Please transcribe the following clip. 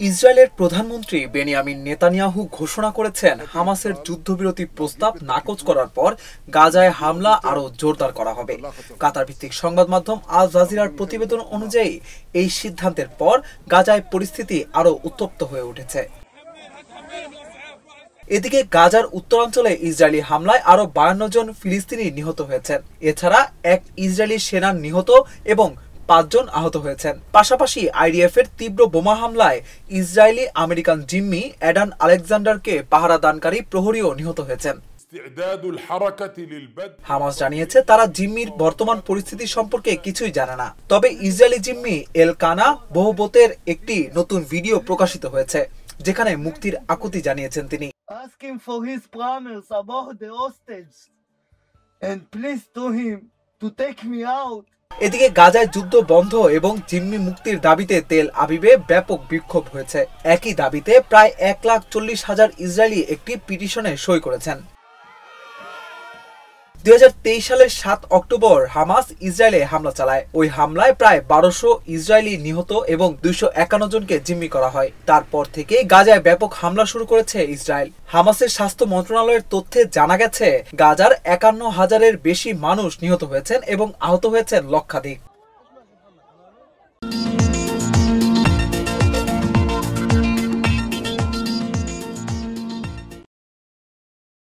ইসরায়েলের প্রধানমন্ত্রী Benjamin Netanyahu ঘোষণা করেছেন হামাসের যুদ্ধবিরতি প্রস্তাব নাকচ করার পর গাজায় হামলা আরও জোরদার করা হবে। কাতার ভিত্তিক সংবাদ মাধ্যম আল জাজিরার প্রতিবেদন অনুযায়ী এই সিদ্ধান্তের পর গাজায় পরিস্থিতি আরও উত্তপ্ত হয়ে উঠেছে। এদিকে গাজার উত্তরাঞ্চলে ইসরায়েলি হামলায় আরও 52 জন ফিলিস্তিনি নিহত হয়েছেন। এছাড়া এক ইসরায়েলি সেনা নিহত এবং 5 জন আহত হয়েছেন। পাশাপাশি আইডিএফ এর তীব্র বোমা হামলায় ইসরায়েলি আমেরিকান জিম্মি অ্যাডান আলেকজান্ডারকে পাহারাদানকারী প্রহরীও নিহত হয়েছেন। হামাস জানিয়েছে তারা জিম্মির বর্তমান পরিস্থিতি সম্পর্কে কিছুই জানে না। তবে ইসরায়েলি জিম্মি এলকানা বহুবতের একটি নতুন ভিডিও প্রকাশিত হয়েছে, যেখানে মুক্তির আকুতি জানিয়েছেন তিনি। এদিকে গাজায় যুদ্ধ বন্ধ এবং জিম্মি মুক্তির দাবিতে তেল আবিবে ব্যাপক বিক্ষোভ হয়েছে। একই দাবিতে প্রায় 1,40,000 ইসরায়েলি একটি পিটিশনে সই করেছেন। 2023 সালের 7 অক্টোবর হামাস ইসরায়েলে হামলা চালায়। ওই হামলায় প্রায় 1200 ইসরায়েলি নিহত এবং 251 জনকে জিম্মি করা হয়। তারপর থেকে গাজায় ব্যাপক হামলা শুরু করেছে ইসরায়েল। হামাসের স্বাস্থ্য মন্ত্রণালয়ের তথ্যে জানা গেছে গাজার 51,000-এর বেশি মানুষ নিহত হয়েছেন এবং আহত হয়েছেন লক্ষাধিক।